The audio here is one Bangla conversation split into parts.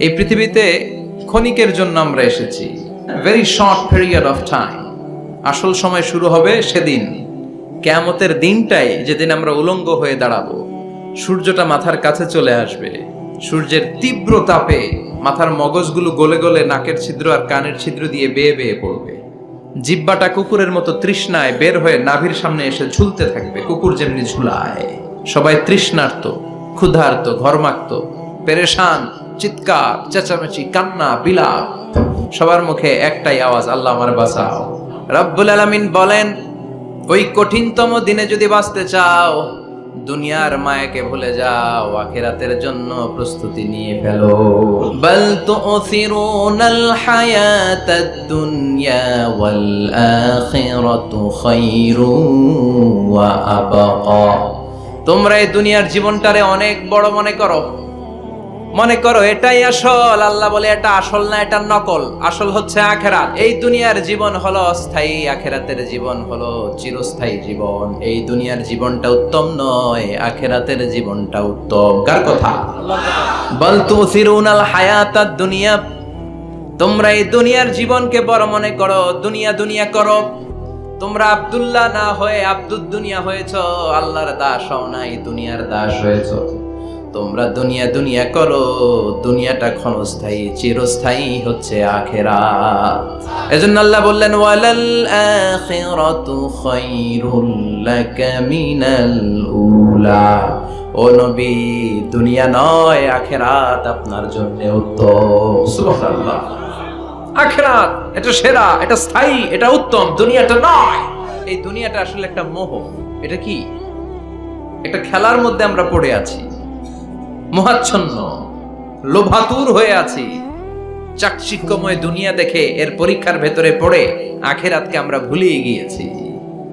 এই পৃথিবীতে ক্ষণিকের জন্য আমরা এসেছি, very short period of time. আসল সময় শুরু হবে সেদিন, কিয়ামতের দিনটাই, যেদিন আমরা উলঙ্গ হয়ে দাঁড়াবো। সূর্যটা মাথার কাছে চলে আসবে, সূর্যের তীব্র তাপে মাথার মগজগুলো গলে গলে নাকের ছিদ্র আর কানের ছিদ্র দিয়ে বেয়ে বেয়ে পড়বে। জিহ্বাটা কুকুরের মতো তৃষ্ণায় বের হয়ে নাভির সামনে এসে ঝুলতে থাকবে, কুকুর যেমনি ঝুলায়। সবাই তৃষ্ণার্ত, ক্ষুধার্ত, ঘর্মাক্ত, পেরেশান, চিৎকার, চেঁচামেচি, কান্না, বিলাপ। সবার মুখে একটাই আওয়াজ, আল্লাহ আমার বাঁচাও। রব্বুল আলামিন বলেন, ওই কঠিনতম দিনে যদি বাঁচতে চাও, দুনিয়ার মায়াকে ভুলে যাও, আখিরাতের জন্য প্রস্তুতি নিয়ে ফেলো। বাল তু'থিরুনাল হায়াতাদ দুনিয়া ওয়াল আখিরাতু খায়রুন ওয়া আবকা। তোমরা এই দুনিয়ার জীবনটারে অনেক বড় মনে করো এটাই আসল। আল্লাহ বলে এটা আসল না, এটা নকল। আসল হচ্ছে আখিরাত। এই দুনিয়ার জীবন হলো অস্থায়ী, আখিরাতের জীবন হলো চিরস্থায়ী জীবন। এই দুনিয়ার জীবনটা উত্তম নয়, আখিরাতের জীবনটা উত্তম। কার কথা? বাল তুসিরুনাল হায়াতাদ দুনিয়া। তোমরা এই দুনিয়ার জীবনকে বড় মনে করো, দুনিয়া করো। তোমরা আব্দুল্লাহ না হয়ে আব্দুদ দুনিয়া হয়েছো, আল্লাহর দাস হও নাই, দুনিয়ার দাস হয়েছো। তোমরা দুনিয়া করো, দুনিয়াটা ক্ষণস্থায়ী, চিরস্থায়ী হচ্ছে আখিরাত। এজন্য আল্লাহ বললেন, ওয়ালাল আখিরাতু খায়রুল লাকা মিনাল উলা। ও নবী, দুনিয়া নয়, আখিরাত আপনার জন্য উত্তম। সুবহানাল্লাহ। আখিরাত এটা সেরা, এটা স্থায়ী, এটা উত্তম, দুনিয়াটা নয়। এই দুনিয়াটা আসলে একটা মোহ। এটা কি? একটা খেলার মধ্যে আমরা পড়ে আছি, মোহাচ্ছন্ন, লোভাতুর হয়ে আছি। চাকচিক্যময় দুনিয়া দেখে এর পরীক্ষার ভেতরে পড়ে আখিরাতকে আমরা ভুলিয়ে গিয়েছি।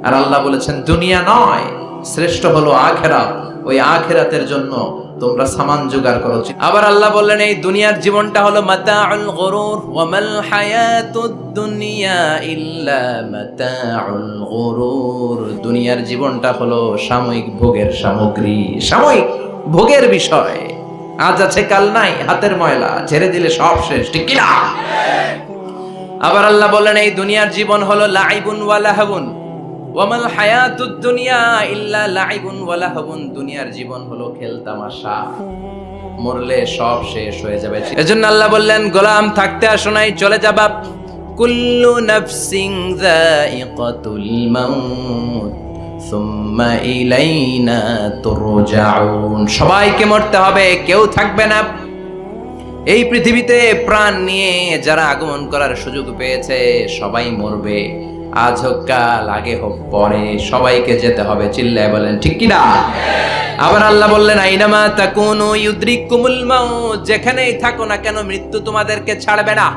আর আল্লাহ বলেছেন, দুনিয়া নয়, শ্রেষ্ঠ হলো আখিরাত। ওই আখিরাতের জন্য তোমরা সামান জোগাড় করো। আবার আল্লাহ বললেন, এই দুনিয়ার জীবনটা হলো মাতাউল গুরুর, ওয়া মাল হায়াতুদ দুনিয়া ইল্লা মাতাউল গুরুর। দুনিয়ার জীবনটা হলো সাময়িক ভোগের সামগ্রী, সাময়িক ভোগের বিষয়। আজ আছে কাল নাই, হাতের ময়লা, ছেড়ে দিলে সব শেষ, ঠিক কি না? আবার আল্লাহ বললেন, এই দুনিয়ার জীবন হলো লাইবুন ওয়া লাহবুন, ওয়া মাল হায়াতুদ দুনিয়া ইল্লা লাইবুন ওয়া লাহবুন। দুনিয়ার জীবন হলো খেল তামাশা, মরলে সব শেষ হয়ে যাবে। এজন্য আল্লাহ বললেন, গোলাম থাকতে আসো নাই, চলে যাবা। কুল্লু নাফসিন যায়িকাতুল মাউত সুম্মা ইলাইনা তুরজাউন। সবাইকে মরতে হবে, কেউ থাকবে না। এই পৃথিবীতে প্রাণ নিয়ে যারা আগমন করার সুযোগ পেয়েছে, সবাই মরবে। আজ হোক কাল, আগে হোক পরে, সবাইকে যেতে হবে। চিল্লায় বলেন ঠিক কি না? আবার আল্লাহ বললেন, আইনামা তাকুনু ইউদরিকুমুল মাউত। যেখানেই থাকো না কেন, মৃত্যু তোমাদেরকে ছাড়বে না।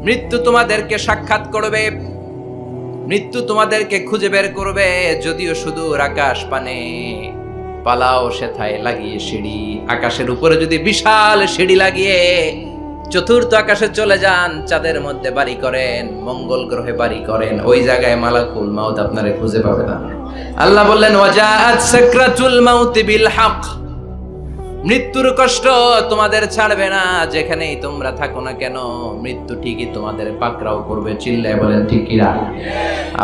মৃত্যু তোমাদেরকে সাক্ষাৎ করবে, মৃত্যু তোমাদেরকে খুঁজে বের করবে। যদিও সুদূর আকাশ পানে, পালাও সেথায় লাগিয়ে সিঁড়ি। আকাশের উপরে যদি বিশাল সিঁড়ি লাগিয়ে চতুর্থ আকাশে চলে যান, চাঁদের মধ্যে বাড়ি করেন, মঙ্গল গ্রহে বাড়ি করেন, ওই জায়গায় মালাকুল মাউত আপনারে খুঁজে পাবে না। আল্লাহ বললেন, ওয়াজাআত সাকরাতুল মাউতি বিল হক। মৃত্যুর কষ্ট তোমাদের ছাড়বে না, যেখানেই তোমরা থাকো না কেন, মৃত্যু ঠিকই তোমাদের পাকড়াও করবে। চিল্লায় বলেন ঠিক কি না?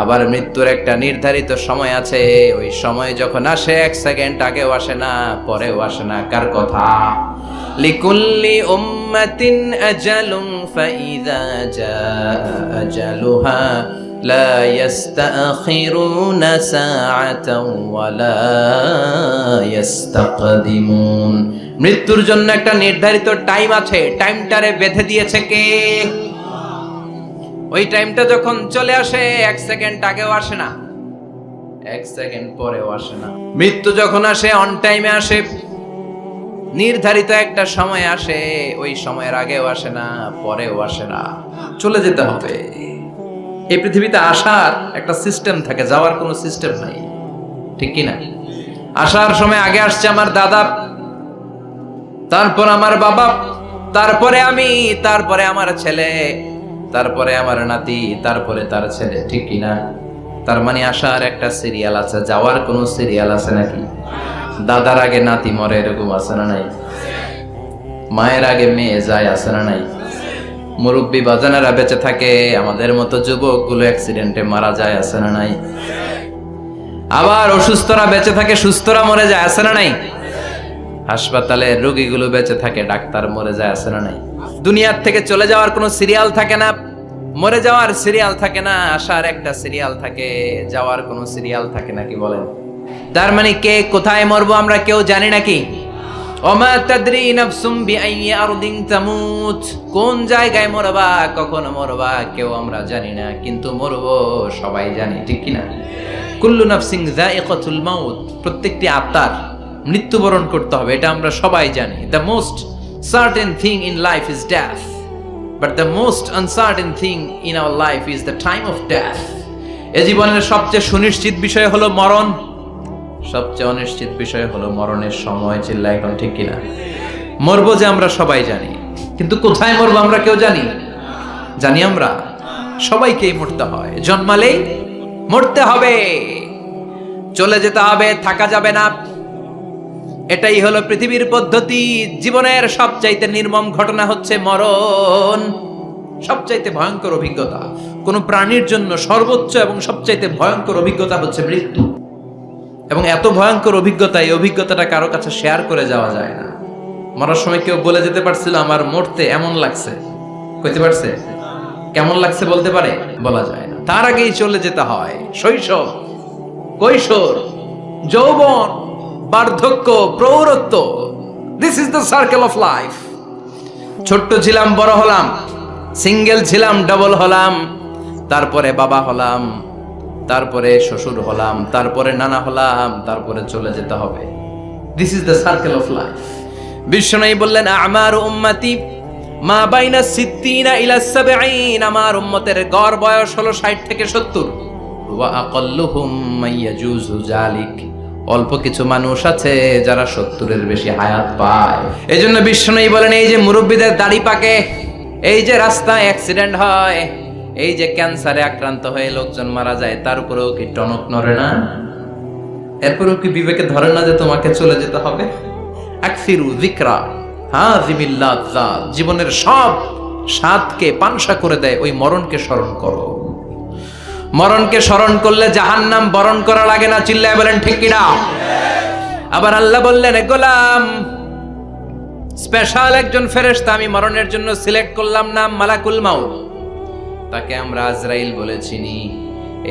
আবার মৃত্যুর একটা নির্ধারিত সময় আছে। ওই সময় যখন আসে, এক সেকেন্ড আগেও আসে না, পরেও আসে না। কার কথা? লিকুল্লি উম্মাতিন আজালুন ফাইযা জাআ আজালুহা লা ইস্তাখিরুনা সাআতাও ওয়া লা ইস্তাকদিমুন। মৃত্যুর জন্য একটা নির্ধারিত টাইম আছে, টাইমটারে বেঁধে দিয়েছে কে? ওই টাইমটা যখন চলে আসে, এক সেকেন্ড আগেও আসে না, এক সেকেন্ড পরেও আসে না। মৃত্যু যখন আসে, অন টাইমে আসে, নির্ধারিত একটা সময় আসে। ওই সময়ের আগেও আসে না, পরেও আসে না। চলে যেতে হবে। এই পৃথিবীতে আসার একটা সিস্টেম থাকে, যাওয়ার কোনো সিস্টেম নাই, ঠিক কি না? আসার সময় আগে আসছে আমার দাদা, তারপর আমার বাবা, তারপরে আমি, তারপরে আমার ছেলে, তারপরে আমার নাতি, তারপরে তার ছেলে, ঠিক কি না? তার মানে আসার একটা সিরিয়াল আছে, যাওয়ার কোনো সিরিয়াল আছে নাকি? দাদার আগে নাতি মরে, এরকম আছে না নাই? মায়ের আগে মেয়ে যায়, আছে না নাই? মুরব্বী বাজানেরা বেঁচে থাকে, আমাদের মতো যুবক গুলো অ্যাক্সিডেন্টে মারা যায়, আছে না নাই? আবার অসুস্থরা বেঁচে থাকে, সুস্থরা মরে যায়, আছে না নাই? হাসপাতালে রোগীগুলো বেঁচে থাকে, ডাক্তার মরে যায়, আছে না নাই? দুনিয়ার থেকে চলে যাওয়ার কোনো সিরিয়াল থাকে না, মরে যাওয়ার সিরিয়াল থাকে না, আসার একটা সিরিয়াল থাকে, যাওয়ার কোনো সিরিয়াল থাকে না, কি বলেন? তার মানে কে কোথায় মরবো আমরা কেউ জানি নাকি? ওমা তাদরি নাফসুম বিআইয়ি আরদিন তামুত, কোন জায়গায় মরবা, কখন মরবা কেউ আমরা জানি না, কিন্তু মরবো সবাই জানি, ঠিক কি না? কুল্লু নাফসিন যায়িকাতুল মাউত, প্রত্যেকটি আত্মার মৃত্যুবরণ করতে হবে, এটা আমরা সবাই জানি। The most certain thing in life is death, but the most uncertain thing in our life is the time of death. এ জীবনের সবচেয়ে সুনিশ্চিত বিষয় হলো মরণ, সবচেয়ে অনিশ্চিত বিষয় হলো মরণের সময়। চিল্লা এখন, ঠিক কিনা? মরবো যে আমরা সবাই জানি, কিন্তু কোথায় মরবো আমরা কেউ জানি? জানি আমরা? সবাইকেই মরতে হয়, জন্মালেই মরতে হবে, চলে যেতে হবে, থাকা যাবে না। এটাই হলো পৃথিবীর পদ্ধতি। জীবনের সবচাইতে নির্মম ঘটনা হচ্ছে মরণ, সবচাইতে ভয়ঙ্কর অভিজ্ঞতা। কোন প্রাণীর জন্য সর্বোচ্চ এবং সবচাইতে ভয়ঙ্কর অভিজ্ঞতা হচ্ছে মৃত্যু। এবং এত ভয়ঙ্কর অভিজ্ঞতা, এই অভিজ্ঞতাটা কারো কাছে শেয়ার করে যাওয়া যায় না। মরার সময় কেউ বলে যেতে পারছিল আমার মরতে এমন লাগছে, কইতে পারছে? কেমন লাগছে বলতে পারে? বলা যায় না। তার আগেই চলে যেতে হয় শৈশব, কৈশোর, যৌবন, বার্ধক্য, প্রৌঢ়ত্ব। This is the circle of life. ছোট্ট ছিলাম, বড় হলাম, সিঙ্গেল ছিলাম, ডাবল হলাম, তারপরে বাবা হলাম, তারপরে শ্বশুর হলাম, তারপরে নানা হলাম, তারপরে চলে যেতে হবে। This is the circle of life. বিশ্বনবী বললেন আমার উম্মতি মা বাইনা সিদ্দিনা ইলা সাবঈন, আমার উম্মতের গড় বয়স হলো 60 থেকে 70। ওয়া আকাল্লুহুম মাইয়াজুজু যালিক, অল্প কিছু মানুষ আছে যারা 70-এর বেশি হায়াত পায়। এজন্য বিশ্বনবী বলেন এই যে মুরব্বীদের দাড়ি পাকে, এই যে রাস্তায় অ্যাক্সিডেন্ট হয়, এই যে ক্যান্সারে আক্রান্ত হয়ে লোকজন মারা যায়, তার উপরেও কি টনক নড়ে না? এরপরেও কি বিবেকে ধরে না যে তোমাকে চলে যেতে হবে? আকসিরু যিকরা হাযিমিল লাযযাত, জীবনের সব স্বাদকে পানসা করে দেয় ওই মরণকে স্মরণ করো। মরণকে স্মরণ করলে জাহান্নাম বরণ করা লাগে না। চিল্লায় বলেন ঠিক কিনা? আবার আল্লাহ বললেন গোলাম, স্পেশাল একজন ফেরেশতা আমি মরণের জন্য সিলেক্ট করলাম, নাম মালাকুল মাউত। তাকে আমরা আজরাইল বলে চিনি।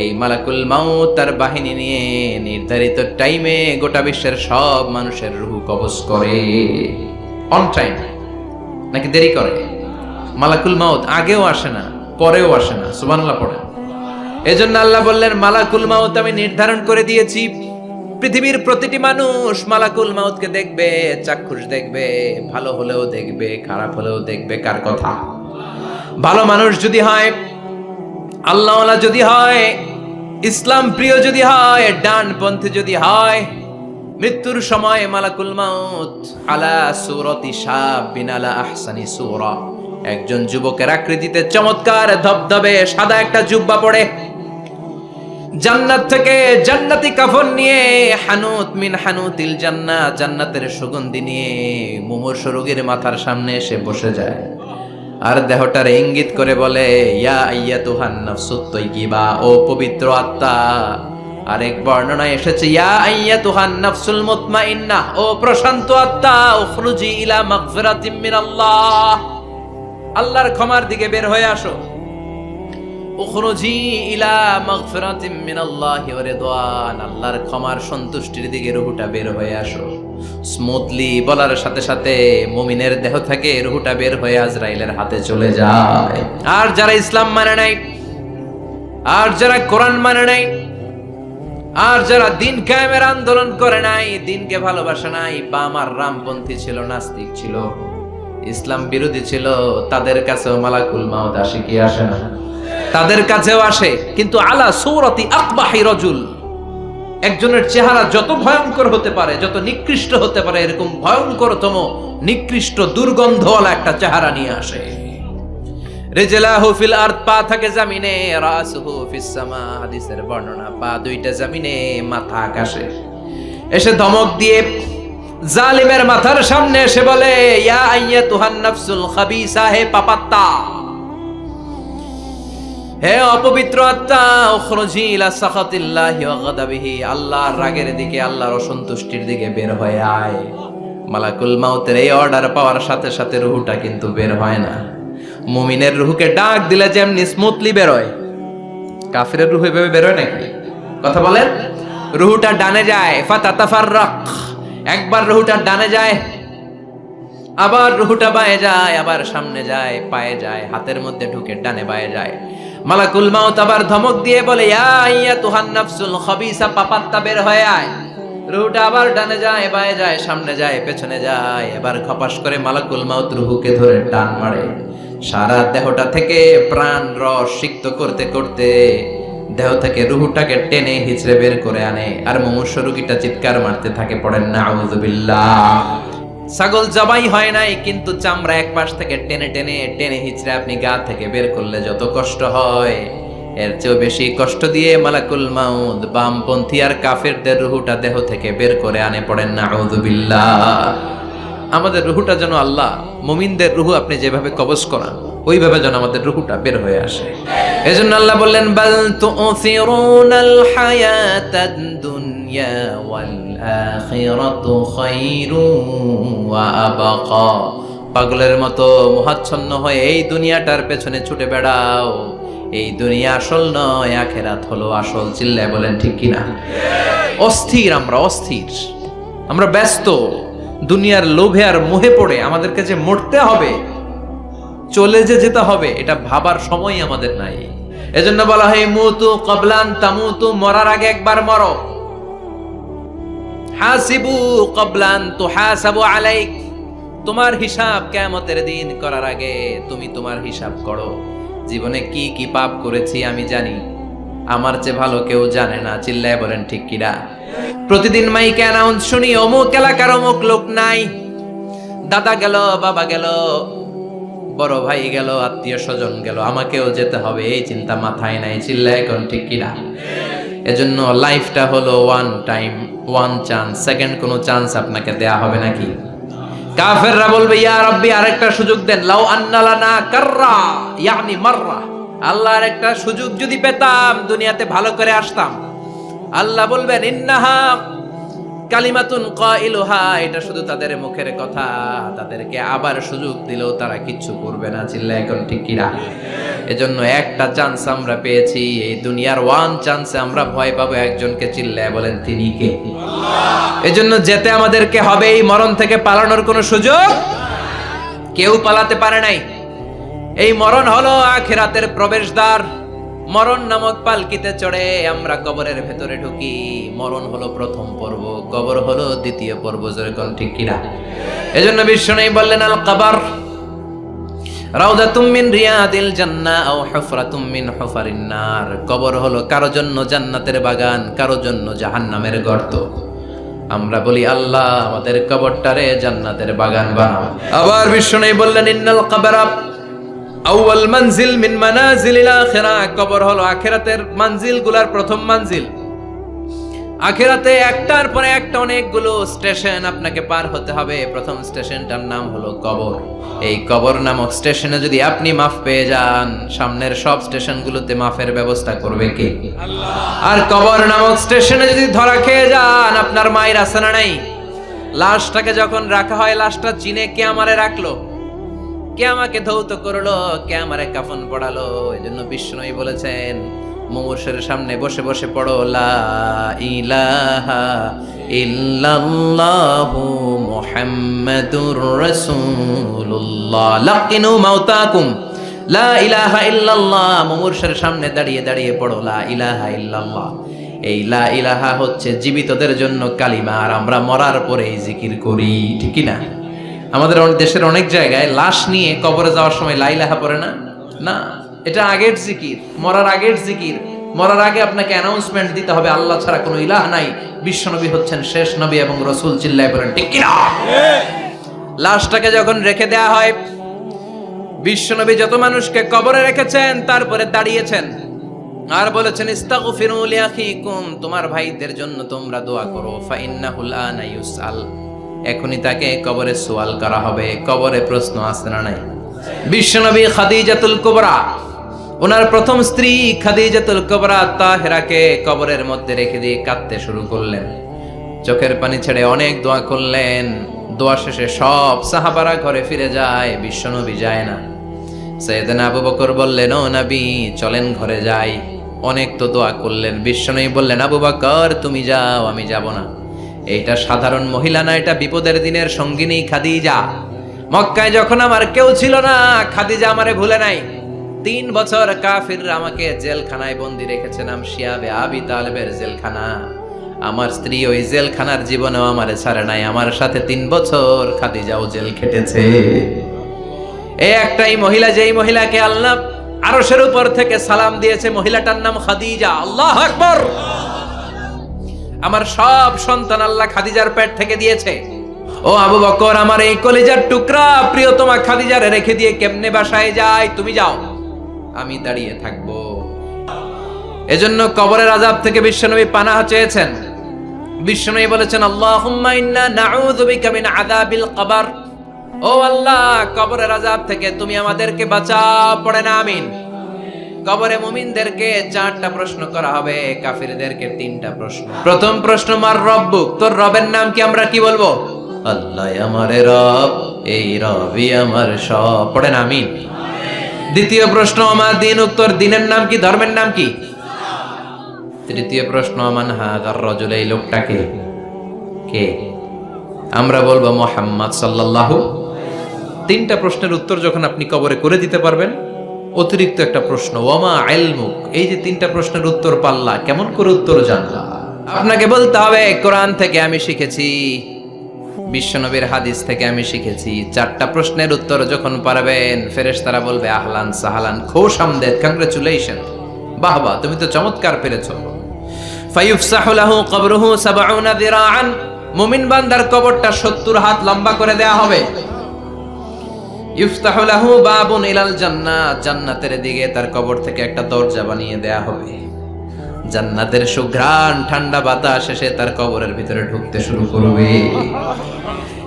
এই মালাকুল মাউত তার বাহিনী নিয়ে নির্ধারিত টাইমে গোটা বিশ্বের সব মানুষের রূহ কবজ করে। অন টাইম নাকি দেরি করে? মালাকুল মাউত আগেও আসে না, পরেও আসে না। সুবহানাল্লাহ পড়েন। এজন্য আল্লাহ বললেন মালাকুল মাউত আমি নির্ধারণ করে দিয়েছি। পৃথিবীর প্রতিটি মানুষ মালাকুল মাউতকে দেখবে, চাক্ষুষ দেখবে, ভালো হলেও দেখবে, খারাপ হলেও দেখবে। কার কথা? ভালো মানুষ যদি হয়, আল্লাহওয়ালা যদি হয়, ইসলাম প্রিয় যদি হয়, ডানপন্থী যদি হয়, মৃত্যুর সময় মালাকুল মাউত আলা সূরাতি শাবিন আলা আহসানি সূরা, একজন যুবকের আকৃতিতে চমৎকার ধবধবে সাদা একটা জুব্বা পরে, জান্নাত থেকে জান্নাতি কাফন নিয়ে, হানুত মিন হানুতিল জান্নাত, জান্নাতের সুগন্ধি নিয়ে মুমূর্ষু রোগীর মাথার সামনে এসে বসে যায় আর দেহটার ইঙ্গিত করে বলে ইয়া আইয়াতুহান নাফসুত তাইয়্যিবা, ও পবিত্র আত্মা। আরেক বর্ণনায় এসেছে ইয়া আইয়াতুহান নাফসুল মুতমাইন্নাহ, ও প্রশান্ত আত্মা, উখরুজি ইলা মাগফিরাতিম মিনাল্লাহ, আল্লাহর ক্ষমার দিকে বের হয়ে আসো। উখরুজি ইলা মাগফিরাতিম মিনাল্লাহি ওয়া রিদওয়ান, আল্লাহর ক্ষমার সন্তুষ্টির দিকে রূহটা বের হয়ে আসো। স্মুথলি বলার সাথে সাথে মুমিনের দেহ থেকে রূহটা বের হয়ে আজরাইলের হাতে চলে যায়। আর যারা ইসলাম মানে নাই, আর যারা কোরআন মানে নাই, আর যারা দিন কায়েমের আন্দোলন করে নাই, দিনকে ভালোবাসে নাই, বাম আর রামপন্থী ছিল, নাস্তিক ছিল, ইসলাম বিরোধী ছিল, তাদের কাছেও মালাকুল মাউত আসে কি আসে না? তাদের কাছেও আসে, কিন্তু আলা সূরাতি আকবাহি রাজুল, একজনের চেহারা যত ভয়ঙ্কর হতে পারে, যত নিকৃষ্ট হতে পারে, এরকম ভয়ঙ্করতম নিকৃষ্ট দুর্গন্ধওয়ালা একটা চেহারা নিয়ে আসে। রিজলাহু ফিল আরদ, পা থাকে জমিনে, রাসুহু ফিস সামা, হাদিসের বর্ণনা, পা দুইটা জমিনে, মাথা আকাশে। এসে ধমক দিয়ে জালিমের মাথার সামনে এসে বলে, ইয়া আইয়াতুহান নাফসুল খাবিসা, হে পাপাত্তা, হে অপবিত্র আত্মা, উখরুজি ইলা সাখাতিল্লাহি ওয়া গাদাবিহি, আল্লাহর রাগের দিকে, আল্লাহর অসন্তুষ্টির দিকে বের হয়ে আয়। মালাকুল মাউতের এই অর্ডার পাওয়ার সাথে সাথে রূহটা কিন্তু বের হয় না। মুমিনের রূহকে ডাক দিলে যেমনি স্মুথলি বের হয়, কাফিরের রূহ এভাবে বের হয় নাকি? কথা বলেন। রূহটা ডানে যায়, ফাতাতাফাররাক, একবার রূহটা ডানে যায়, আবার রূহটা বায়ে যায়, আবার সামনে যায়, পায়ে যায়, হাতের মধ্যে ঢুকে ডানে বায়ে যায়। মালাকুল মাউত আবার ধমক দিয়ে বলে, ইয়া আইয়াতুহান নাফসুল খাবিসা, পাপাত্তা, বের হয়ে আয়। রূহটা আবার ডানে যায়, বায়ে যায়, সামনে যায়, পেছনে যায়। এবার খপাস করে মালাকুল মাউত রূহকে ধরে টান মারে। সারা দেহটা থেকে প্রাণ রস সিক্ত করতে করতে দেহ থেকে রূহটাকে টেনে হিচড়ে বের করে আনে। আর মুমূর্ষু রোগীটা চিৎকার মারতে থাকে, পড়েন না আউযুবিল্লাহ। ছাগল জবাই হয় নাই, কিন্তু চামড়া এক পাশ থেকে টেনে টেনে টেনে হিচড়ে আপনি গা থেকে বের করলে যত কষ্ট হয়, এর চেয়েও বেশি কষ্ট দিয়ে মালাকুল মাউত বামপন্থী আর কাফেরদের রূহটা দেহ থেকে বের করে আনে, পড়েন না আউযুবিল্লাহ। আমাদের রূহটা যেন আল্লাহ, মুমিনদের রূহ আপনি যেভাবে কবজ করান, ওইভাবে যেন আমাদের রূহটা বের হয়ে আসে। এজন্য আল্লাহ বললেন, বাল তুসিরুনাল হায়াতাদ দুনিয়া ওয়াল আখিরাতু খায়রুন ওয়া আবকা। পাগলের মতো মোহাচ্ছন্ন হয়ে এই দুনিয়াটার পেছনে ছুটে বেড়াও। এই দুনিয়া আসল নয়, আখিরাত হলো আসল। চিল্লায় বলেন ঠিক কিনা? অস্থির, আমরা অস্থির, আমরা ব্যস্ত দুনিয়ার লোভে আর মোহে পড়ে। আমাদেরকে যে মরতে হবে, চলে যে যেতে হবে, এটা ভাবার সময় আমাদের নাই। এজন্য বলা হয়, মুতু ক্বাবলান তামুতু, মরার আগে একবার মরো। হাসিবু ক্বাবলান তুহাসাবু আলাইক, তোমার হিসাব কিয়ামতের দিন করার আগে তুমি তোমার হিসাব করো। জীবনে কি কি পাপ করেছি আমি জানি, আমার চেয়ে ভালো কেউ জানে না। চিল্লায় বলেন ঠিক কিনা? প্রতিদিন মাইকে অ্যানাউন্স শুনি, অমুক এলাকার অমুক লোক নাই, দাদা গেল, বাবা গেল, বড় ভাই গেল, আত্মীয় স্বজন গেল, আমাকেও যেতে হবে, এই চিন্তা মাথায় নাই। চিল্লায় এখন ঠিক কিনা? এজন্য লাইফটা হলো one time, one chance, second কোনো চান্স আপনাকে দেয়া হবে নাকি? কাফেররা বলবে, ইয়া রাব্বি, আরেকটা সুযোগ দেন। লাউ আন্না লানা কাররা, ইয়ানি মাররা, আল্লাহর একটা সুযোগ যদি পেতাম, দুনিয়াতে ভালো করে আসতাম। আল্লাহ বলবেন, ইন্নাহা কালিমাতুন কাইলুহা, এটা শুধু তাদের মুখের কথা, তাদেরকে আবার সুযোগ দিলেও তারা কিচ্ছু করবে না। চিল্লা এখন ঠিক কিনা? এজন্য একটা চান্স আমরা পেয়েছি, এই দুনিয়ার ওয়ান চান্সে আমরা ভয় পাবো একজনকে। চিল্লায় বলেন তিনি কে? এজন্য যেতে আমাদেরকে হবে। এই মরণ থেকে পালানোর কোনো সুযোগ কেউ পালাতে পারে নাই। এই মরণ হলো আখিরাতের প্রবেশদ্বার। মরণ নামক পালকিতে চড়ে আমরা কবরের ভেতরে ঢুকি। মরণ হলো প্রথম পর্ব, কবর হলো দ্বিতীয় পর্ব। যেরকম ঠিক কিনা? এজন্য বিশ্বনবী বললেন, আল কবর রাউদাতুম মিন রিয়াদিল জান্নাহ আও হুফরাতুম মিন হুফারিন নার। কবর হলো কারো জন্য জান্নাতের বাগান, কারো জন্য জাহান্নামের গর্ত। আমরা বলি, আল্লাহ আমাদের কবরটারে জান্নাতের বাগান বানাও। আবার বিশ্বনবী বললেন, ইন্নাল কবরা আউয়াল মানজিল মিন মানাজিলিল আখিরাহ। কবর হলো আখিরাতের মানজিলগুলোর প্রথম মানজিল। আখিরাতে একটার পরে একটা অনেকগুলো স্টেশন আপনাকে পার হতে হবে। প্রথম স্টেশনটার নাম হলো কবর। এই কবর নামক স্টেশনে যদি আপনি মাফ পেয়ে যান, সামনের সব স্টেশনগুলোতে মাফের ব্যবস্থা করবে কে? আল্লাহ। আর কবর নামক স্টেশনে যদি ধরা খেয়ে যান, আপনার মায়ের আছে না নাই? লাশটাকে যখন রাখা হয়, লাশটা চিনে কে আমারে রাখলো, কে আমাকে ধৌত করলো, কে আমারে কাফন পড়ালো। এজন্য বিষ্ণুই বলেছেন, মুমূর্ষের সামনে বসে বসে পড়ো, লা ইলাহা ইল্লাল্লাহু মুহাম্মাদুর রাসূলুল্লাহ। লাকিনু মাউতাকুম, লা ইলাহা ইল্লাল্লাহ। মুমূর্ষের সামনে দাঁড়িয়ে দাঁড়িয়ে পড়ো, লা ইলাহা ইল্লাল্লাহ। এই লা ইলাহা হচ্ছে জীবিতদের জন্য কালিমা, আর আমরা মরার পরে এই জিকির করি। ঠিক কি না? আমাদের দেশের অনেক জায়গায় লাশ নিয়ে কবরে যাওয়ার সময় লা ইলাহা পড়ে না। না, এটা আগের জিকির, মরার আগের জিকির। মরার আগে আপনাকে অ্যানাউন্সমেন্ট দিতে হবে, আল্লাহ ছাড়া কোনো ইলাহ নাই, বিশ্বনবী হচ্ছেন শেষ নবী এবং রাসূল। চিল্লায় বলেন ঠিক কি না? লাশটাকে যখন রেখে দেয়া হয়, বিশ্বনবী যত মানুষকে কবরে রেখেছেন, তারপরে দাঁড়িয়েছেন আর বলেছেন, ইস্তাগফিরু লিআখিকুম, তোমার ভাইদের জন্য তোমরা দোয়া করো। ফা ইন্নাহুল আনা ইউসআল, এখনই তাকে কবরে সওয়াল করা হবে। কবরে প্রশ্ন আছে না নাই? বিশ্বনবী খাদিজাতুল কুবরা, ওনার প্রথম স্ত্রী খাদিজাতুল কুবরা তাহেরাকে কবরের মধ্যে রেখে দিয়ে কাঁদতে শুরু করলেন, চোখের পানি ছেড়ে অনেক দোয়া করলেন। দোয়া শেষে সব সাহাবারা ঘরে ফিরে যায়, বিশ্বনবী যায় না। সাইয়েদনা আবু বকর বললেন, ও নবী চলেন ঘরে যাই। অনেক তো দোয়া করলেন, বিশ্বনবী বললেন, আবু বকর তুমি যাও, আমি যাব না। এইটা সাধারণ মহিলা না, এটা বিপদের দিনের সঙ্গিনী খাদিজা। মক্কায় যখন আমার কেউ ছিল না, খাদিজা আমারে ভুলে নাই। 3 বছর কাফিররা আমাকে জেলখানায় বন্দি রেখেছে, নাম শিয়াবে আবি তালেবের জেলখানা। আমার স্ত্রী ওই জেলখানার জীবনেও আমারে ছাড়ে নাই, আমার সাথে 3 বছর খাদিজাও জেল খেটেছে। এই একটাই মহিলা, যেই মহিলাকে আল্লাহ আরশের উপর থেকে সালাম দিয়েছে, মহিলাটার নাম খাদিজা। আল্লাহু আকবার। আমার সব সন্তান আল্লাহ খাদিজার পেট থেকে দিয়েছে। ও আবু বকর, আমার এই কলিজার টুকরা প্রিয়তমা খাদিজারে রেখে দিয়ে কেমনে বাসায় যায়? তুমি যাও, আমি দাঁড়িয়ে থাকবো। এজন্য কবরের আযাব থেকে বিশ্বনবী পানাহ চেয়েছেন। বিশ্বনবী বলেছেন, আল্লাহুম্মা ইন্না নাউযু বিকা মিন আযাবিল কবর। ও আল্লাহ, কবরের আযাব থেকে তুমি আমাদেরকে বাঁচাও। পড়েন আমিন। কবরে মুমিনদেরকে 4টা প্রশ্ন করা হবে, কাফিরদেরকে 3টা প্রশ্ন। প্রথম প্রশ্ন, মার রব্বুক, তোর রবের নাম কি? আমরা কি বলবো? আল্লাহ আমার রব, এই রবই আমার সব। পড়েন আমিন। দ্বিতীয় প্রশ্ন, আমার দীনুক, তোর দিনের নাম কি? ধর্মের নাম কি? তৃতীয় প্রশ্ন, মান হাযার রাজুল, এই লোকটাকে কে? আমরা বলবো মুহাম্মদ সাল্লাল্লাহু। 3টা প্রশ্নের উত্তর যখন আপনি কবরে করে দিতে পারবেন, অতিরিক্ত একটা প্রশ্ন, ওয়ামা ইলমুক, এই যে 3টা প্রশ্নের উত্তর পাল্লা, কেমন করে উত্তর জানলা? আপনাকে বলতে হবে, কোরআন থেকে আমি শিখেছি, বিশ্বনবীর হাদিস থেকে আমি শিখেছি। 4টা প্রশ্নের উত্তর যখন পারবেন, ফেরেশতারা বলবে আহলান সাহালান, খুশ আমদেদ, কংগ্রাচুলেশন, বাহ বাহ, তুমি তো চমৎকার পেরেছো। ফায়ুফসাহু লাহু কবরুহু 70 যিরাআন, মুমিন বান্দার কবরটা 70 হাত লম্বা করে দেয়া হবে। ইফতাহু লাহু বাবুন ইলাল জান্নাহ, জান্নাতের দিকে তার কবর থেকে একটা দরজা বানিয়ে দেয়া হবে। জান্নাতের সুঘ্রাণ ঠান্ডা বাতাস এসে তার কবরের ভিতরে ঢুকতে শুরু করবে।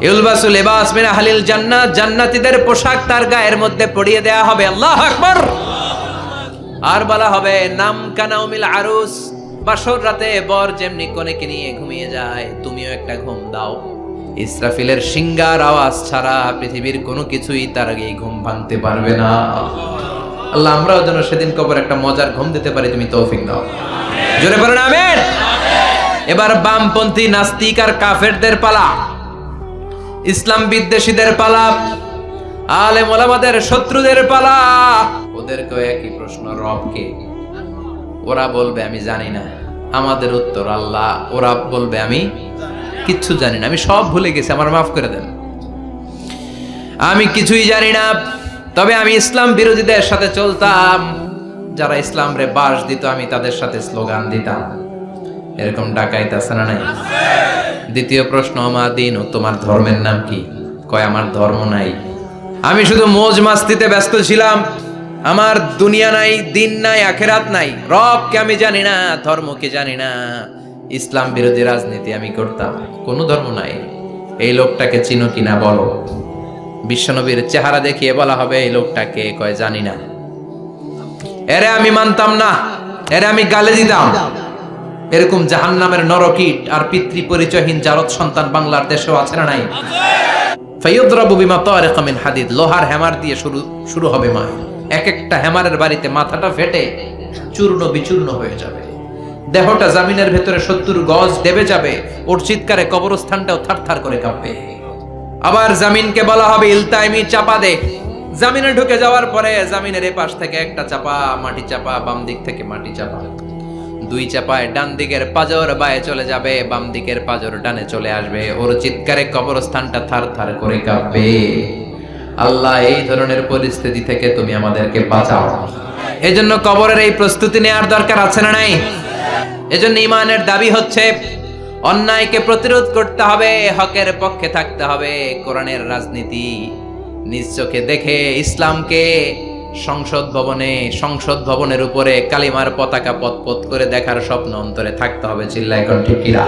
ইলবাসু লিবাস মিন আহলিল জান্নাহ, জান্নাতীদের পোশাক তার গায়ের মধ্যে পরিয়ে দেয়া হবে। আল্লাহু আকবার। আর বলা হবে, নাম কানাউমিল আরুস, বাসর রাতে বর যেমনি কনেকে নিয়ে ঘুমিয়ে যায়, তুমিও একটা ঘুম দাও। ইসরাফিলের সিংগার আওয়াজ ছাড়া পৃথিবীর কোনো কিছুই তার আগে ঘুম ভাঙতে পারবে না। আল্লাহ আমরাও যেন সেদিন কবর একটা মজার ঘুম দিতে পারি, তুমি তৌফিক দাও। জোরে বলেন আমিন। এবার বামপন্থী নাস্তিক আর কাফেরদের পালা, ইসলাম বিদ্বেষীদের পালা, আলেম ওলামাদের শত্রুদের পালা। ওদেরকেও একই প্রশ্ন, রব কে? ওরা বলবে আমি জানি না। আমাদের উত্তর আল্লাহ। ওরা বলবে আমি কিচ্ছু জানি না, আমি সব ভুলে গেছি, আমার মাফ করে দেন, আমি কিছুই জানি না। তবে আমি ইসলাম বিরোধীদের সাথে চলতাম, যারা ইসলাম রে বাস দিত আমি তাদের সাথে স্লোগান দিতাম। এরকম ডাকাইত আছে না নাই? দ্বিতীয় প্রশ্ন, আমার দিন, ও তোমার ধর্মের নাম কি? কয় আমার ধর্ম নাই, আমি শুধু মৌজ মাস্তিতে ব্যস্ত ছিলাম, আমার দুনিয়া নাই, দিন নাই, আখেরাত নাই, রবকে আমি জানি না, ধর্মকে জানি না, ইসলাম বিরোধী রাজনীতি আমি করতাম, কোনো ধর্ম নাই। এই লোকটাকে চিনো কিনা বলো। বিশ্বনবীর চেহারা দেখিয়ে বলা হবে এই লোকটাকে, কয় জানি না। এরে আমি মানতাম না, এরে আমি গালে দিতাম। এরকম জাহান্নামের নরকীট আর পিতৃ পরিচয়হীন জারদ সন্তান বাংলার দেশেও আছে না নাই? ফায়ুদরাবু বিমা তারিকা মিন হাদিদ, লোহার হ্যামার দিয়ে শুরু হবে মা। এক একটা হ্যামারের বাড়িতে মাথাটা ফেটে চূর্ণ বিচূর্ণ হয়ে যাবে, দেহটা জামিনের ভেতরে 70 গজ দেবে যাবে, ওর চিৎকারে কবরস্থানটাও থারথার করে কাঁপবে। আবার জামিনকে বলা হবে ইলতাইমি, চাপা দে। জামিনে ঢুকে যাওয়ার পরে জামিনের এপাশ থেকে একটা চাপা, মাটি চাপা, বাম দিক থেকে মাটি চাপা, 2 চাপায় ডান দিকের পাজর বায়ে চলে যাবে, বাম দিকের পাজর ডানে চলে আসবে, ওর চিৎকারে কবরস্থানটা থারথার করে কাঁপবে। আল্লাহ এই ধরনের পরিস্থিতি থেকে তুমি আমাদেরকে বাঁচাও। এজন্য কবরের এই প্রস্তুতি নেওয়ার দরকার আছে না নাই? এজন্য ঈমানের দাবি হচ্ছে অন্যায়কে প্রতিরোধ করতে হবে, হকের পক্ষে থাকতে হবে। কোরআনের রাজনীতি নিজ চোখে দেখে ইসলামকে সংসদ ভবনের উপরে কালিমার পতাকা পতপত করে দেখার স্বপ্ন অন্তরে থাকতে হবে। চিল্লায় কোন ঠিক কিনা?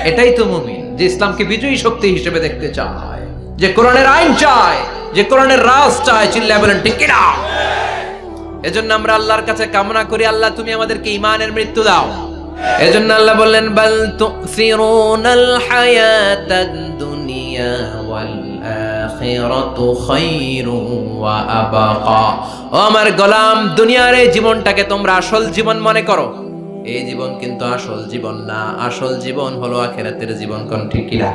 এটাই তো মুমিন। যে ইসলামকে বিজয়ী শক্তি হিসেবে দেখতে চায়, যে কোরআনের আইন চায়, যে কোরআনের রাজ চায়। চিল্লায় বলেন ঠিক কিনা? এজন্য আমরা আল্লাহর কাছে কামনা করি, আল্লাহ তুমি আমাদেরকে ঈমানের মৃত্যু দাও। এজন্য আল্লাহ বললেন বাল তুসিরুনাল হায়াতাদ দুনিয়া ওয়াল আখিরাতু খায়রুন ওয়া আবাকা। ও আমার গোলাম, দুনিয়ার এই জীবনটাকে তোমরা আসল জীবন মনে করো। এই জীবন কিন্তু আসল জীবন না, আসল জীবন হলো আখিরাতের জীবন। কোন ঠিক কিনা?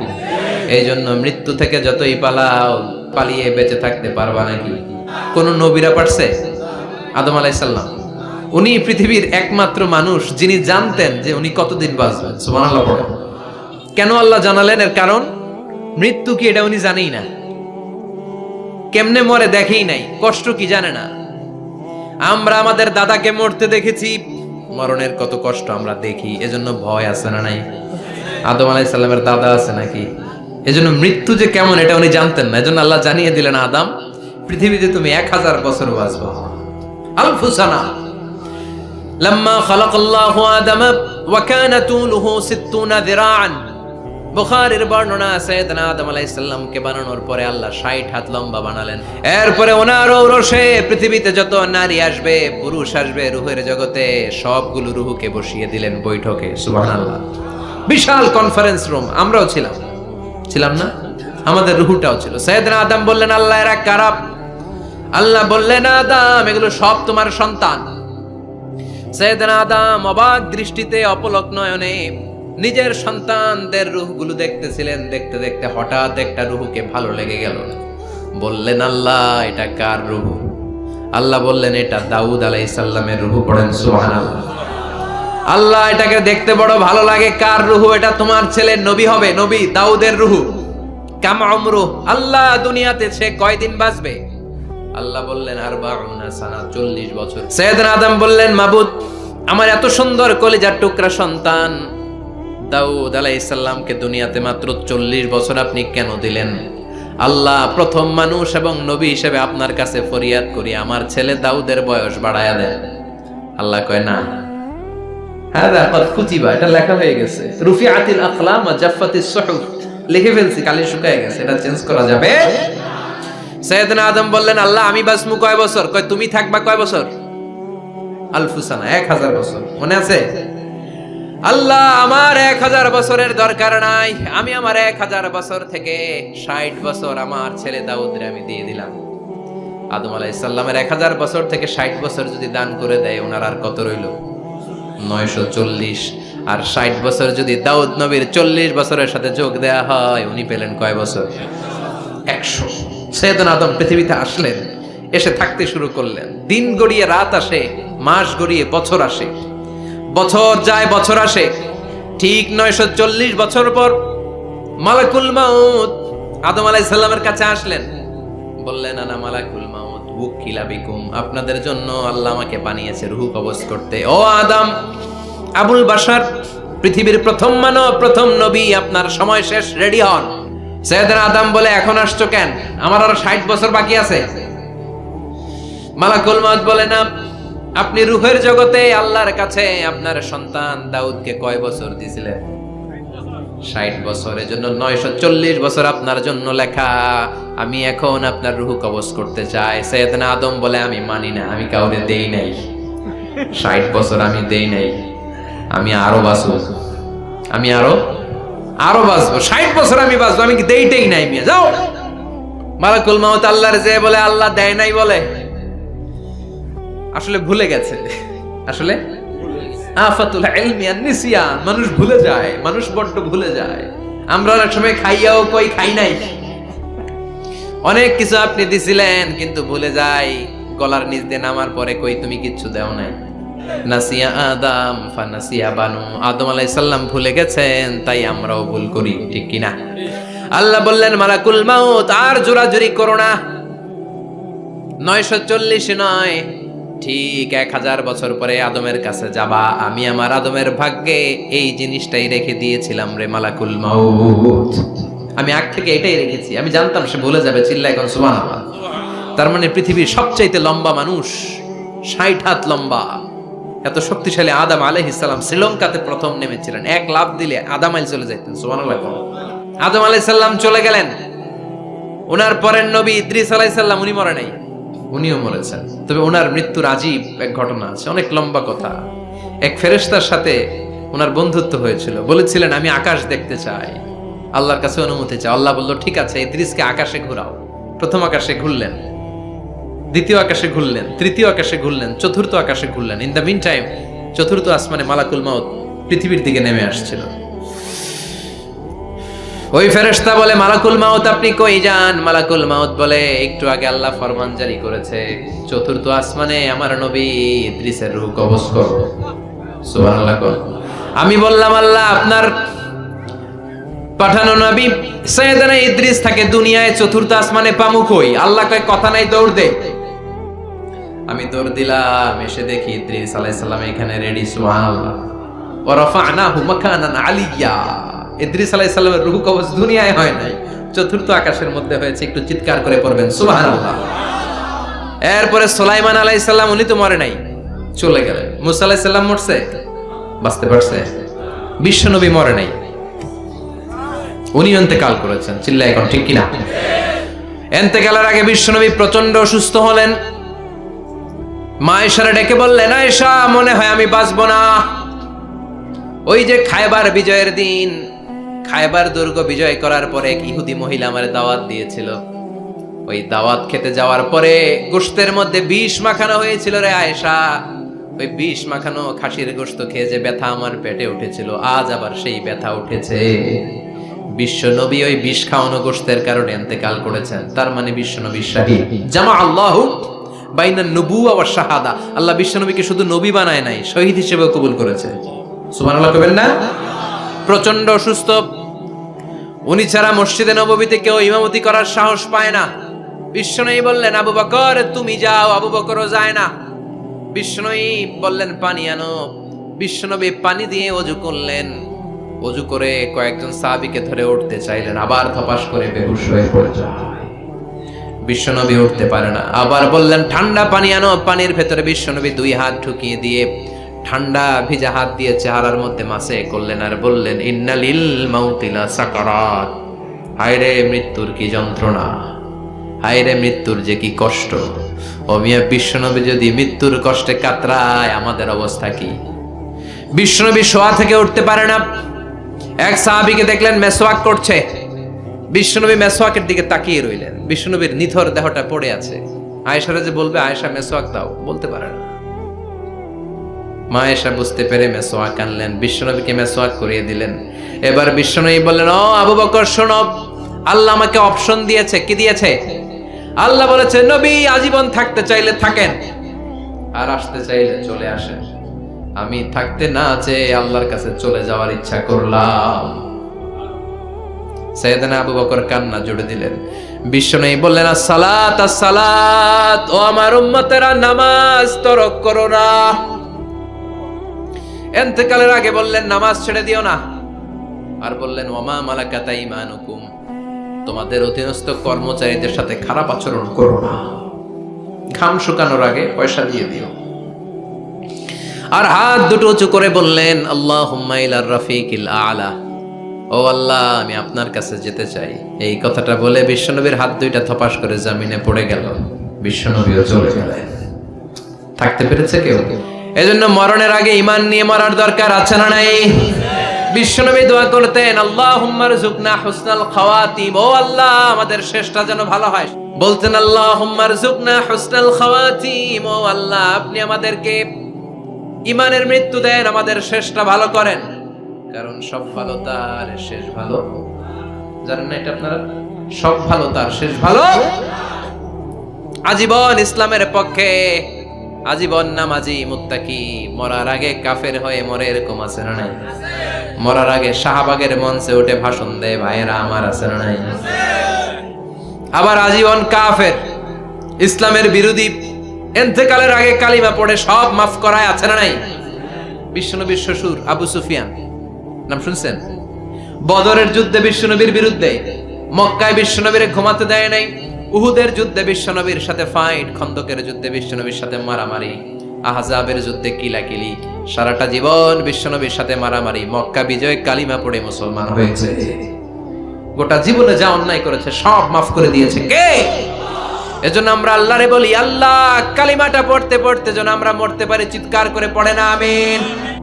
এই জন্য মৃত্যু থেকে যতই পালাও, পালিয়ে বেঁচে থাকতে পারবা নাকি? কোন নবীরা পারছে? আদম আলাইহিস সালাম, উনি পৃথিবীর একমাত্র মানুষ যিনি জানতেন যে উনি কতদিন বাঁচবেন। সুবহানাল্লাহ পড়ে। কেন আল্লাহ জানালেন? এর কারণ মৃত্যু কি এটা উনি জানেই না, কেমনে মরে দেখেই নাই, কষ্ট কি জানে না। আমরা আমাদের দাদাকে মরতে দেখেছি, মরণের কত কষ্ট আমরা দেখি, এজন্য ভয় আছে না নাই? আদম আলাইহিস সালামের দাদা আছে নাকি? এজন্য মৃত্যু যে কেমন এটা উনি জানতেন না। এজন্য আল্লাহ জানিয়ে দিলেন, আদম পৃথিবীতে তুমি 1000 বছর বাঁচবা। আলফু সানা। লাম্মা খালাকাল্লাহু আদামা ওয়া কানা তুলুহু 60 যিরাআন। বুখারীর বর্ণনা, সাইয়েদনা আদম আলাইহিস সালামকে বানানোর পরে আল্লাহ 60 হাত লম্বা বানালেন। এরপরে ওনার ঔরসে পৃথিবীতে যত নারী আসবে, পুরুষ আসবে রূহের জগতে, সবগুলো রূহকে বসিয়ে দিলেন বৈঠকে। সুবহানাল্লাহ। বিশাল কনফারেন্স রুম। আমরাও ছিলাম না? আমাদের রূহটাও ছিল। সাইয়েদনা আদম বললেন, আল্লাহ এরা কারা? আল্লাহ বললেন, আদম এগুলো সব তোমার সন্তান। সাইয়েদনা আদম অবাক দৃষ্টিতে, অপলক নয়নে নিজের সন্তানদের রূহগুলো দেখতেছিলেন। দেখতে দেখতে হঠাৎ একটা রূহকে ভালো লেগে গেল। বললেন, আল্লাহ এটা কার রূহ? আল্লাহ বললেন, এটা দাউদ আলাইহিস সালামের রূহ। পড়েন সুবহানাল্লাহ। আল্লাহ এটাকে দেখতে বড় ভালো লাগে, কার রূহ? এটা তোমার ছেলে নবী হবে, নবী দাউদের রূহ। কাম উমরুহ, আল্লাহ দুনিয়াতে সে কয়দিন বাঁচবে? আল্লাহ বললেন 40 সানা, 40 বছর। সাইয়েদনা আদম বললেন, মাবুদ আমার এত সুন্দর কলিজার টুকরা সন্তান দাউদ আলাইহিস সালামকে দুনিয়াতে মাত্র 40 বছর আপনি কেন দিলেন? আল্লাহ প্রথম মানুষ এবং নবী হিসেবে আপনার কাছে ফরিয়াদ করি, আমার ছেলে দাউদের বয়স বাড়ায়া দেন। আল্লাহ কয় না, হাদা কদ কুতিবা, এটা লেখা হয়ে গেছে। রুফিআতিল আকলাম ওয়া জাফফাতিস সুহুফ, লিখে ফেলছি, কালি শুকায় গেছে, এটা চেঞ্জ করা যাবে? সাইয়েদনা আদম বললেন, আল্লাহ আমি বাঁচমু কয় বছর? কয় তুমি থাকবা কয় বছর? আলফু সানা, 1000 বছর। মনে আছে? আল্লাহ আমার 1000 বছরের দরকার নাই, আমি আমার 1000 বছর থেকে 60 বছর আমার ছেলে দাউদরে আমি দিয়ে দিলাম। আদম আলাইহিস সালামের 1000 বছর থেকে 60 বছর যদি দান করে দেয়, ওনার আর কত রইল? 940। আর 60 বছর যদি দাউদ নবীর 40 বছরের সাথে যোগ দেয়া হয়, উনি পেলেন কয় বছর? 100। সাইয়েদনা আদম পৃথিবীতে আসলেন, এসে থাকতে শুরু করলেন। দিন গড়িয়ে রাত আসে, মাস গড়িয়ে বছর আসে, বছর যায় বছর আসে। ঠিক 940 বছর পর মালাকুল মাউত আদম আলাইহিস সালামের কাছে আসলেন। বললেন, আনা মালাকুল মাউত উকিলা বিকুম, আপনাদের জন্য আল্লাহ আমাকে বানিয়েছে রূহ কবজ করতে। ও আদম, আবুল বাশার, পৃথিবীর প্রথম মানব, প্রথম নবী, আপনার সময় শেষ, রেডি হন। সাইয়েদনা আদম বলে, এখন আসছো কেন? আমার আরো 60 বছর বাকি আছে। মালাকুল মাউত বলে, না, আপনি রূহের জগতে আল্লাহর কাছে আপনার সন্তান দাউদকে কয় বছর দিয়েছিলেন? 60 বছর। এজন্য 940 বছর আপনার জন্য লেখা। আমি এখন আপনার রূহ কবজ করতে চাই। সাইয়েদনা আদম বলে, আমি মানি না, আমি কাউরে দেই নাই। 60 বছর আমি দেই নাই, আমি আরো বাঁচবো, আমি আরো বাঁচবো, 60 বছর আমি বাঁচবো, আমি দেইটাই নাই। মিয়া যাও। মালাকুল মাউত আল্লাহর যে বলে, আল্লাহ দেয় নাই বলে। আসলে ভুলে গেছে, আসলে আফাতুল ইলমি আন নিসিয়ান, মানুষ ভুলে যায়, মানুষ বড্ড ভুলে যায়। আমরা অনেক সময় খাইয়াও কই খাই নাই। অনেক কিছু আপনি দিছিলেন কিন্তু ভুলে যাই, গলার নিচ দিয়ে নামার পরে কই তুমি কিচ্ছু দাও নাই। নাসিয়া আদম ফানাসিয়া বানু, আদম আলাইহিস সালাম ভুলে গেছেন, তাই আমরাও ভুল করি, ঠিক কি না? আল্লাহ বললেন, মালাকুল মাউত আর জোরাজুরি করো না, 940 নয়, ঠিক 1000 বছর পরে আদমের কাছে যাবা। আমি আমার আদমের ভাগ্যে এই জিনিসটাই রেখে দিয়েছিলাম রে মালাকুল মাউত। আমি আগ থেকে এটাই রেখেছি, আমি জানতাম সে ভুলে যাবে। চিল্লায় এখন সুবহানাল্লাহ। তার মানে পৃথিবীর সবচাইতে লম্বা মানুষ, 60 হাত লম্বা, এত শক্তিশালী আদম আলাইহিস সালাম শ্রীলঙ্কাতে প্রথম নেমেছিলেন। এক লাফ দিলে আধা মাইল চলে যাইতেন। সুবহানাল্লাহ। আদম আলাইহিস সালাম চলে গেলেন, ওনার পরের নবী ইদ্রিস আলাইহিস সালাম, উনি মরে নাই, উনিও মরেছেন। তবে ওনার মৃত্যুর আজীব এক ঘটনা আছে, অনেক লম্বা কথা। এক ফেরেশতার সাথে ওনার বন্ধুত্ব হয়েছিল, বলেছিলেন আমি আকাশ দেখতে চাই, আল্লাহর কাছে অনুমতি চাই। আল্লাহ বলল ঠিক আছে, ইদ্রিসকে আকাশে ঘুরাও। প্রথম আকাশে ঘুরলেন, দ্বিতীয় আকাশে ঘুরলেন, তৃতীয় আকাশে ঘুরলেন, চতুর্থ আকাশে ঘুরলেন। ইন দ্য মিন টাইম চতুর্থ আসমানে মালাকুল মাউত পৃথিবীর দিকে নেমে আসছিল। ওই ফেরেশতা বলে মালাকুল মাউত আপনি কই যান? মালাকুল মাউত বলে একটু আগে আল্লাহ ফরমান জারি করেছে চতুর্থ আসমানে আমার নবী ইদ্রিসের রূহ কবজ করো। সুবহানাল্লাহ। আমি বললাম আল্লাহ আপনার পাঠানো নবী সাইয়েদনা ইদ্রিস থাকে দুনিয়ায়, চতুর্থ আসমানে পামু কই? আল্লাহ কয় কথা নাই, দৌড় দে। আমি দৌড় দিলাম, এসে দেখি ইদ্রিস আলাইহিস সালাম এখানে রেডি। সুবহানাল্লাহ। ওয়া রাফা'নাহু মাকানান আলিয়্যা। ইদ্রিস আলাইহিস সালামের রূহ কবজ দুনিয়ায় হয় নাই, চতুর্থ আকাশের মধ্যে হয়েছে। একটু চিৎকার করে পড়বেন সুবহানাল্লাহ। এরপরে সুলাইমান আলাইহিস সালাম, উনি তো মরে নাই, চলে গেলেন। মুসা আলাইহিস সালাম মরছে, বাঁচতে পারছে। বিশ্বনবী মরে নাই, উনি ইন্তেকাল করেছেন। চিল্লায় এখন ঠিক কিনা? ইন্তেকালের আগে বিশ্বনবী প্রচন্ড অসুস্থ হলেন। মা আয়েশারে ডেকে বললেন, আয়েশা মনে হয় আমি বাঁচবো না। ওই যে খায়বার বিজয়ের দিন, খায়বার দুর্গ বিজয় করার পরে এক ইহুদি মহিলা আমারে দাওয়াত দিয়েছিল। ওই দাওয়াত খেতে যাওয়ার পরে গোশতের মধ্যে বিষ মাখানো হয়েছিল রে আয়েশা। ওই বিষ মাখানো খাসির গোশত খেয়ে যে ব্যথা আমার পেটে উঠেছিল, আজ আবার সেই ব্যথা উঠেছে। বিশ্ব নবী ওই বিষ খাওয়ানো গোশতের কারণে ইন্তেকাল করেছেন। তার মানে বিশ্ব নবী শাহীদ। জামা আল্লাহু বাইনান নুবুওয়া ওয়াশ শাহাদা। আল্লাহ বিশ্ব নবীকে শুধু নবী বানায় নাই, শহীদ হিসেবে কবুল করেছে। সুবহানাল্লাহ কইবেন না? প্রচন্ড অসুস্থ, উনি ছাড়া মসজিদে নববীতে কেউ ইমামতি করার সাহস পায় না। বিশ্বনবী বললেন আবু বকর তুমি যাও, আবু বকরও যায় না। বিশ্বনবী বললেন পানি আনো। বিশ্বনবী পানি দিয়ে ওযু করলেন, ওযু করে কয়েকজন সাহাবীকে ধরে উঠতে চাইলেন, আবার ধপাস করে বেহুশ হয়ে পড়ে যায়। বিশ্বনবী উঠতে পারে না, আবার বললেন ঠান্ডা পানি আনো। পানির ভেতরে বিশ্বনবী দুই হাত ঢুকিয়ে দিয়ে ঠান্ডা ভিজা হাত দিয়ে চেহারার মধ্যে মাসে করলেন আর বললেন ইন্নালিল মাউতিলা সাকারাত। হায়রে মৃত্যুর কি যন্ত্রণা, হায়রে মৃত্যুর যে কি কষ্ট। ও মিয়া বিশ্বনবী যদি মৃত্যুর কষ্টে কাতরায়, আমাদের অবস্থা কি? বিশ্বনবী শোয়া থেকে উঠতে পারে না। এক সাহাবীকে দেখলেন মেসওয়াক করছে, বিশ্বনবী মেসওয়াকের দিকে তাকিয়ে রইলেন। বিশ্বনবীর নিথর দেহটা পড়ে আছে। আয়েশারে যে বলবে আয়েশা মেসওয়াক দাও, বলতে পারে না। মা আয়েশা বুঝতে পেরে মেসওয়াক আনলেন, বিশ্বনবীকে মেসওয়াক করিয়ে দিলেন। এবার বিশ্বনবী বললেন ও আবু বকর শোনো, আল্লাহ আমাকে অপশন দিয়েছে। কি দিয়েছে? আল্লাহ বলেছে নবী আজীবন থাকতে চাইলে থাকেন, আর আসতে চাইলে চলে আসেন। আমি থাকতে না চেয়ে আল্লাহর কাছে চলে যাওয়ার ইচ্ছা করলাম। সাইয়েদনা আবু বকর কান্না জুড়ে দিলেন। বিশ্বনবী বললেন আসসালাত আসসালাত, ও আমার উম্মতেরা নামাজ তরক করো না। ইন্তেকালের আগে বললেন নামাজ ছেড়ে দিও না, আর বললেন ওমা মালাকাত আইমানুকুম, তোমাদের অধীনস্থ কর্মচারীদের সাথে খারাপ আচরণ করো না। ঘাম শুকানোর আগে পয়সা দিয়ে দিও। আর হাত দুটো উঁচু করে বললেন আল্লাহুম্মা ইলার রাফিকিল আলা, ও আল্লাহ আমি আপনার কাছে যেতে চাই। এই কথাটা বলে বিশ্বনবীর হাত দুইটা থপাস করে জমিনে পড়ে গেল। বিশ্বনবীও চলে গেলেন। থাকতে পেরেছে কেউ? এজন্য মরণের আগে ঈমান নিয়ে মরার দরকার আছে না নাই? বিশ্বনবী দোয়া করতেন আল্লাহুম্মা রযুকনা হুসনাল খাওয়াতিম, ও আল্লাহ আমাদের শেষটা যেন ভালো হয়। বলতেন আল্লাহুম্মা রযুকনা হুসনাল খাওয়াতিম, ও আল্লাহ আপনি আমাদেরকে ঈমানের মৃত্যু দেন, আমাদের শেষটা ভালো করেন। কারণ সব ভালো তার শেষ ভালো। জানেন না এটা আপনারা? সব ভালো তার শেষ ভালো। আজীবন ইসলামের পক্ষে, আজীবন নামাজি মুত্তাকি, মরার আগে কাফের হয়ে মরে, এরকম আছে না নাই? মরার আগে শাহবাগের মঞ্চে উঠে ভাষণ দেয়, ভাইয়েরা আমার আছে না নাই? আবার আজীবন কাফের, ইসলামের বিরোধী, ইন্তেকালের আগে কালিমা পড়ে সব মাফ করায়, আছে না নাই? বিশ্বনবীর শ্বশুর আবু সুফিয়ান, নাম শুনছেন? বদরের যুদ্ধে বিশ্বনবীর বিরুদ্ধে, মক্কায় বিশ্বনবীর ঘুমাতে দেয় নাই, উহুদের যুদ্ধে বিশ্বনবীর সাথে ফাইট, খন্দকের যুদ্ধে বিশ্বনবীর সাথে মারামারি, আহজাবের যুদ্ধে কিলাকিলি, সারাটা জীবন বিশ্বনবীর সাথে মারামারি। মক্কা বিজয় কালিমা পড়ে মুসলমান হয়েছে। গোটা জীবনে যা অন্যায় করেছে সব মাফ করে দিয়েছে কে? এজন্য আমরা আল্লাহরে বলি, আল্লাহ কালিমাটা পড়তে পড়তে যেন আমরা মরতে পারি, চিৎকার করে পড়ে না আমিন।